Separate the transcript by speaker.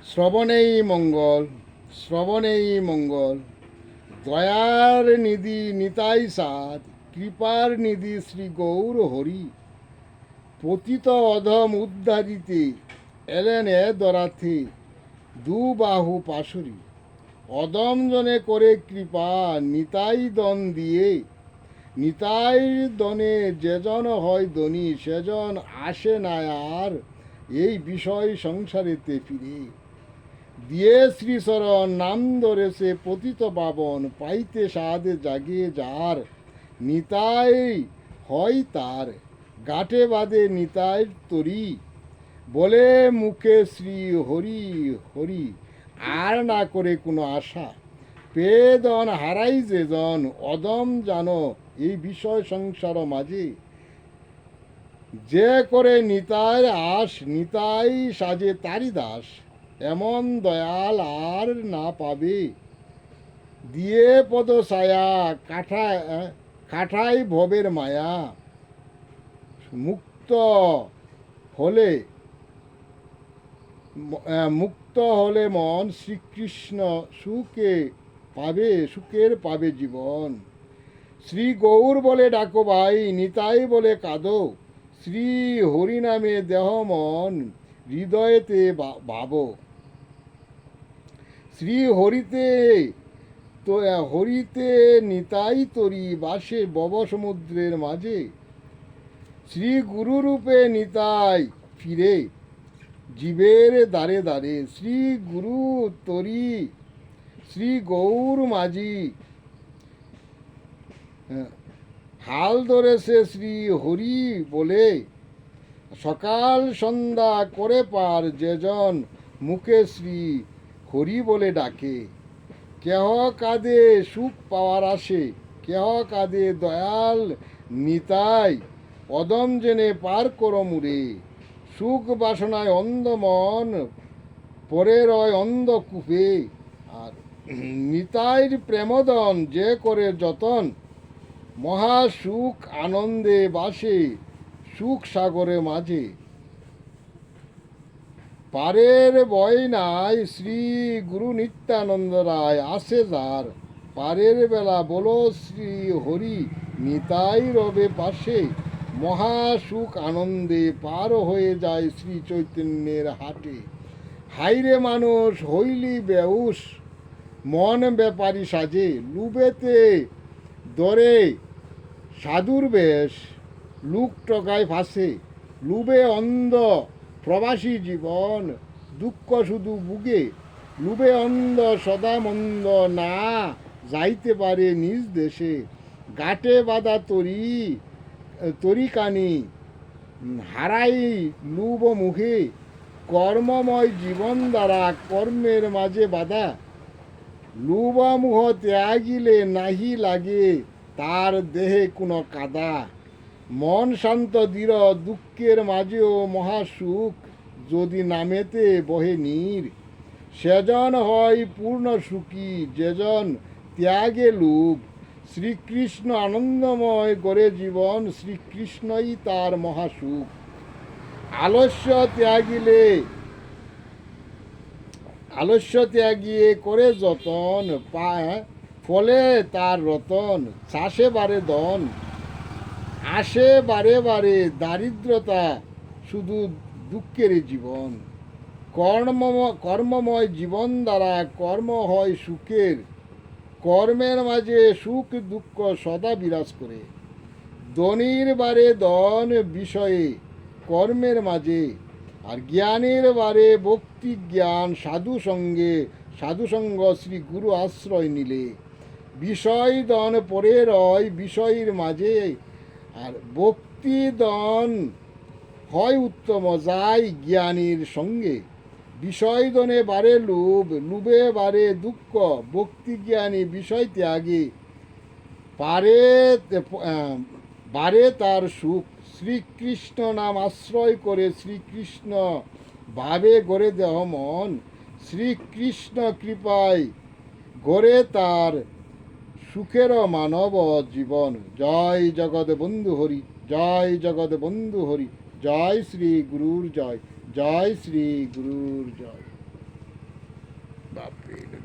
Speaker 1: শ্রবণেই মঙ্গল, শ্রবণেই মঙ্গল। দয়ার নিধি নিতাই সাদ, কৃপার নিধি শ্রী গৌর হরি। পতিত অধম উদ্ধারিতে এলেন এ দরাথে, দুবাহু পাশুরি। অদম জনে করে কৃপা, নিতাই দন দিয়ে। নিতাই দনে যেজন হয় ধনী, সেজন আসে না আর এই বিষয় সংসারেতে ফিরে। দিয়ে শ্রীচরণ নাম ধরেছে পতিত পাবন, পাইতে সাধে জাগে যার। নিতাই হয় তার, গাঁটে বাঁধে নিতাইর তরি। বলে মুখে শ্রী হরি হরি, আর না করে কোনো আশা। পেদন হারাই যে জন, অদম জানো এই বিষয় সংসার মাঝে। যে করে নিতাইর আশ, নিতাই সাজে তারি দাস। এমন দয়াল আর না পাবে, দিয়ে পদ ছায়া কাঠাই ভবের মায়া। মুক্ত হলে মুক্ত হলে মন, শ্রীকৃষ্ণ সুখের পাবে জীবন। শ্রী গৌর বলে ডাকো ভাই, নিতাই বলে কাঁদো। শ্রী হরি নামে দেহ মন, হৃদয়েতে ভাবো। শ্রী হরিতে হরিতে নিতাই তরি, বাসে বব সমুদ্রের মাঝে। শ্রী গুরু রূপে নিতাই ফিরে, জীবের দ্বারে দ্বারে। শ্রী গুরু তরি, শ্রী গৌর মাঝি। হাল ধরেছে শ্রী হরি বলে, সকাল সন্ধ্যা করে পার যেজন মুখে শ্রী হরি বলে ডাকে। কেহ কাঁদে সুখ পাওয়ার আসে, কেহ কাঁদে দয়াল নিতাই। অদম জেনে পার করো মুরে, সুখ বাসনায় অন্ধ মন, পরে রয় অন্ধ কূপে। আর নিতাইর প্রেমদন যে করে যতন, মহা সুখ আনন্দে বাসে সুখ সাগরে মাঝে। পারের বয় নাই, শ্রী গুরু নিত্যানন্দ রায় আসে যার। পারের বেলা বলো শ্রী হরি, নিতাই রবে পাশে। মহা সুখ আনন্দে পার হয়ে যায় শ্রী চৈতন্যের হাটে। হাইরে মানুষ হইলি বেউস, মন ব্যাপারী সাজে। লুবেতে দরে সাধুর বেশ, লুক টকায় ফাঁসে। লুবে অন্ধ প্রবাসী জীবন, দুঃখ শুধু বুগে। লুবে অন্ধ সদা মন্দ, না যাইতে পারে নিজ দেশে। গাটে বাঁধা তরিকানি, হারাই লুব মুখে। কর্মময় জীবন দ্বারা কর্মের মাঝে বাধা। লুবমুহ ত্যাগিলে নাহি লাগে তার দেহে কোনো কাদা। মন শান্ত দৃঢ়, দুঃখের মাঝেও মহাসুখ যদি নামেতে বহে নীর। সেজন হয় পূর্ণ সুখী, যেজন ত্যাগে লোভ। শ্রীকৃষ্ণ আনন্দময় করে জীবন, শ্রীকৃষ্ণই তার মহাসুখ। আলস্য ত্যাগিয়ে করে যতন, ফলে তার রতন। চাষে বারে ধন, আসে বারে বারে দারিদ্রতা, শুধু দুঃখের জীবন। কর্মময় জীবন দ্বারা কর্ম হয় সুখের। কর্মের মাঝে সুখ দুঃখ সদা বিরাজ করে। ধনীর বারে ধন বিষয়ে কর্মের মাঝে, আর জ্ঞানের বারে ভক্তি জ্ঞান সাধুসঙ্গ শ্রী গুরু আশ্রয় নিলে। বিষয় দন পরে রয় বিষয়ের মাঝে, আর ভক্তি দন হয় উত্তম যায় জ্ঞানীর সঙ্গে। বিষয় দনে বারে লোভ, লোভে বারে দুঃখ। ভক্তি জ্ঞানী বিষয় ত্যাগে বারে তার সুখ। শ্রীকৃষ্ণ নাম আশ্রয় করে শ্রীকৃষ্ণ ভাবে গড়ে দেহ মন। শ্রীকৃষ্ণ কৃপায় গড়ে তার সুখের মানব জীবন। জয় জগৎ বন্ধু হরি, জয় জগৎ বন্ধু হরি। জয় শ্রী গুরুর জয়, জয় শ্রী গুরুর জয়। বাপরে